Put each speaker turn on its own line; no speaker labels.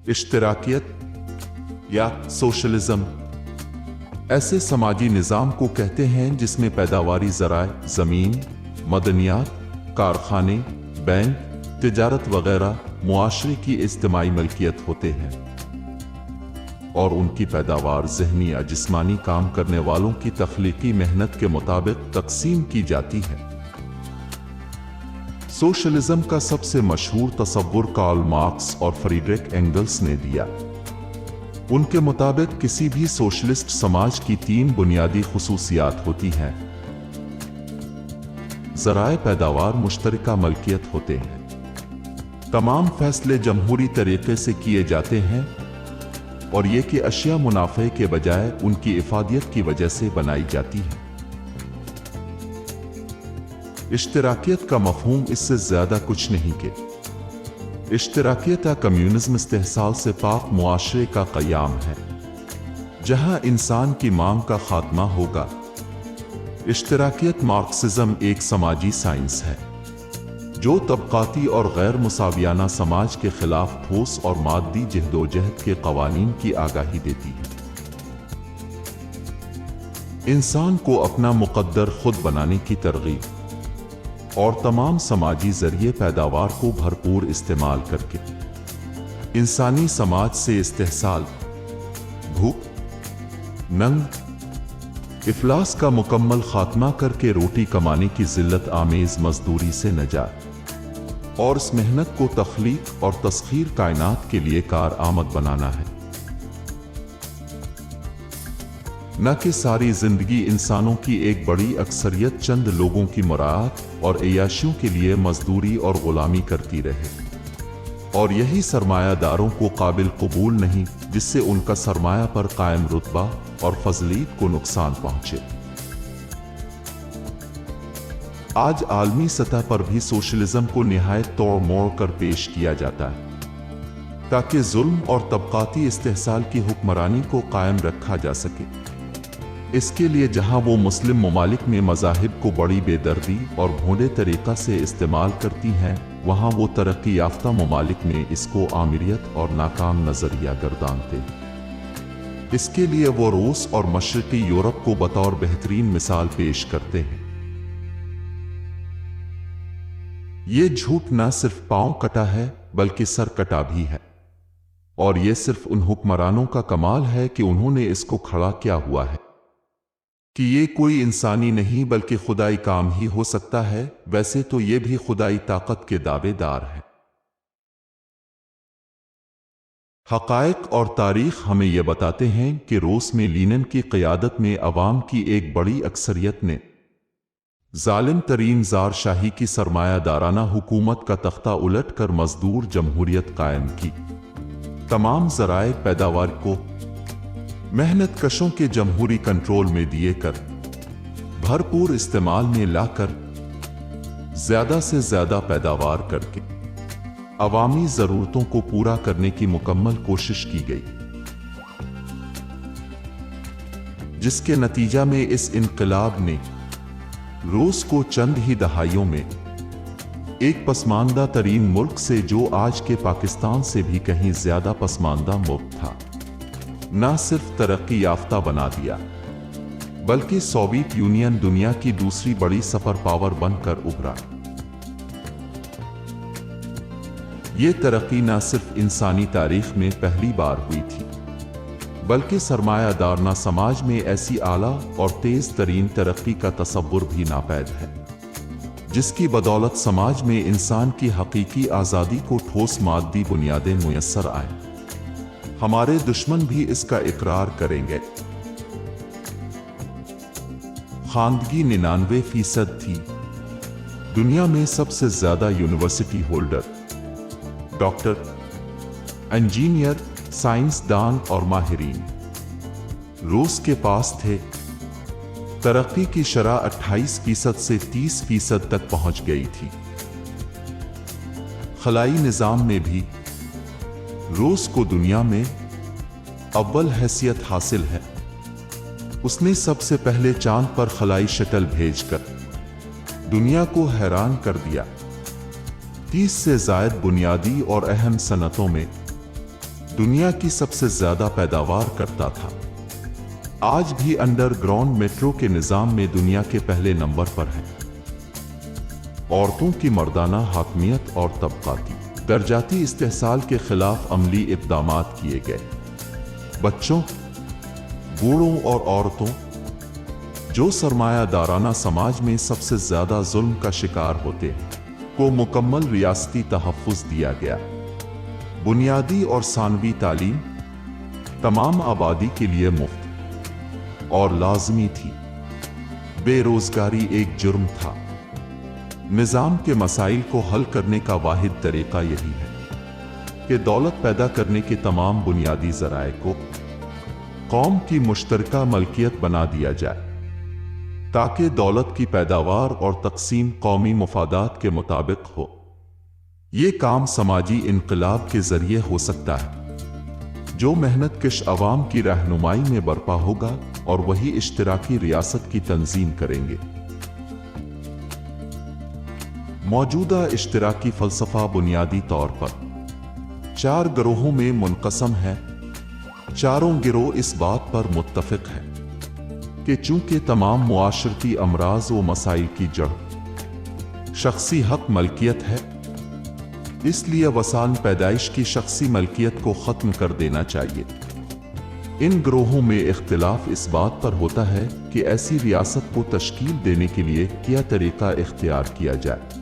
इश्तराकियत या सोशलिज्म ऐसे समाजी निज़ाम को कहते हैं जिसमें पैदावारी ज़राए, ज़मीन, मदनियात, कारखाने, बैंक, तिजारत वगैरह मुआशरे की इज्तिमाई मलकियत होते हैं और उनकी पैदावार ज़हनी या जिस्मानी काम करने वालों की तख्लीकी मेहनत के मुताबिक तकसीम की जाती है। सोशलिज्म का सबसे मशहूर तसव्वुर कार्ल मार्क्स और फ्रीडरिक एंगल्स ने दिया। उनके मुताबिक किसी भी सोशलिस्ट समाज की 3 बुनियादी खुसूसियात होती हैं। ज़राए पैदावार मुश्तरका मलकियत होते हैं, तमाम फैसले जमहूरी तरीके से किए जाते हैं और ये कि अशिया मुनाफे के बजाय उनकी इफादियत की वजह से बनाई जाती है। इश्तराकियत का मफहूम इससे ज्यादा कुछ नहीं कि इश्तराकियत या कम्युनिज्म इस्तेहसाल से पाक मुआशरे का क़याम है जहां इंसान की मांग का खात्मा होगा। इश्तराकियत मार्क्सिज्म एक समाजी साइंस है जो तबकाती और गैर मुसावियाना समाज के खिलाफ ठोस और मादी जहदोजहद के कवानीन की आगाही देती है। इंसान को अपना मुक़द्दर खुद बनाने की तरगीब और तमाम समाजी जरिए पैदावार को भरपूर इस्तेमाल करके इंसानी समाज से इस्तेहसाल, भूख, नंग, इफलास का मुकम्मल खात्मा करके रोटी कमाने की जिल्लत आमेज मजदूरी से नजात और इस मेहनत को तख्लीक और तस्खीर कायनात के लिए कार आमद बनाना है, न कि सारी जिंदगी इंसानों की एक बड़ी अक्सरियत चंद लोगों की मुराद और अय्याशियों के लिए मजदूरी और गुलामी करती रहे और यही सरमायादारों को काबिल कबूल नहीं, जिससे उनका सरमाया पर कायम रुतबा और फजलीत को नुकसान पहुंचे। आज आलमी सतह पर भी सोशलिज्म को निहायत तोड़ मोड़ कर पेश किया जाता है ताकि जुल्म और तबकाती इस्तेहसाल की हुक्मरानी को कायम रखा जा सके। इसके लिए जहां वो मुस्लिम ममालिक में मज़ाहिब को बड़ी बेदर्दी और भोंडे तरीक़ा से इस्तेमाल करती हैं, वहां वो तरक्की याफ्ता ममालिक में इसको आमिरियत और नाकाम नज़रिया गर्दानते हैं। इसके लिए वो रूस और मशरक़ी यूरोप को बतौर बेहतरीन मिसाल पेश करते हैं। ये झूठ न सिर्फ पांव कटा है बल्कि सर कटा भी है और ये सिर्फ उन हुक्मरानों का कमाल है कि उन्होंने इसको खड़ा किया हुआ है कि ये कोई इंसानी नहीं बल्कि खुदाई काम ही हो सकता है। वैसे तो ये भी खुदाई ताकत के दावेदार है। हक़ाइक़ और तारीख हमें यह बताते हैं कि रूस में लीनिन की क़यादत में अवाम की एक बड़ी अक्सरियत ने जालिम तरीन ज़ार शाही की सरमायादाराना हुकूमत का तख्ता उलट कर मजदूर जमहूरियत कायम की। तमाम ज़राए पैदावार को मेहनत कशों के जमहूरी कंट्रोल में दिए कर भरपूर इस्तेमाल में लाकर ज्यादा से ज्यादा पैदावार करके अवामी जरूरतों को पूरा करने की मुकम्मल कोशिश की गई, जिसके नतीजा में इस इनकलाब ने रूस को चंद ही दहाइयों में एक पसमानदा तरीन मुल्क से, जो आज के पाकिस्तान से भी कहीं ज्यादा पसमानदा मुल्क था, न सिर्फ तरक्की याफ्ता बना दिया बल्कि सोवियत यूनियन दुनिया की दूसरी बड़ी सुपर पावर बनकर उभरा। ये तरक्की न सिर्फ इंसानी तारीख में पहली बार हुई थी बल्कि सरमायादारना समाज में ऐसी आला और तेज तरीन तरक्की का तसव्वुर भी नापैद है, जिसकी बदौलत समाज में इंसान की हकीकी आज़ादी को ठोस मादी बुनियादें मुयस्सर आए। हमारे दुश्मन भी इसका इकरार करेंगे। खानदगी 99% थी। दुनिया में सबसे ज्यादा यूनिवर्सिटी होल्डर, डॉक्टर, इंजीनियर, साइंसदान और माहिरीन रूस के पास थे। तरक्की की शरह 28% से 30% तक पहुंच गई थी। खलाई निजाम में भी रूस को दुनिया में अव्वल हैसियत हासिल है। उसने सबसे पहले चांद पर खलाई शटल भेजकर दुनिया को हैरान कर दिया। 30 से ज़ायद बुनियादी और अहम सनतों में دنیا کی سب سے زیادہ پیداوار کرتا تھا۔ آج بھی انڈر گراؤنڈ میٹرو کے نظام میں دنیا کے پہلے نمبر پر ہے۔ عورتوں کی مردانہ حاکمیت اور طبقاتی درجاتی استحصال کے خلاف عملی اقدامات کیے گئے۔ بچوں، بوڑھوں اور عورتوں، جو سرمایہ دارانہ سماج میں سب سے زیادہ ظلم کا شکار ہوتے ہیں، کو مکمل ریاستی تحفظ دیا گیا۔ بنیادی اور ثانوی تعلیم تمام آبادی کے لیے مفت اور لازمی تھی۔ بے روزگاری ایک جرم تھا۔ نظام کے مسائل کو حل کرنے کا واحد طریقہ یہی ہے کہ دولت پیدا کرنے کے تمام بنیادی ذرائع کو قوم کی مشترکہ ملکیت بنا دیا جائے، تاکہ دولت کی پیداوار اور تقسیم قومی مفادات کے مطابق ہو۔ یہ کام سماجی انقلاب کے ذریعے ہو سکتا ہے، جو محنت کش عوام کی رہنمائی میں برپا ہوگا اور وہی اشتراکی ریاست کی تنظیم کریں گے۔ موجودہ اشتراکی فلسفہ بنیادی طور پر 4 گروہوں میں منقسم ہے۔ چاروں گروہ اس بات پر متفق ہیں کہ چونکہ تمام معاشرتی امراض و مسائل کی جڑ شخصی حق ملکیت ہے، اس لیے وسان پیدائش کی شخصی ملکیت کو ختم کر دینا چاہیے۔ ان گروہوں میں اختلاف اس بات پر ہوتا ہے کہ ایسی ریاست کو تشکیل دینے کے لیے کیا طریقہ اختیار کیا جائے۔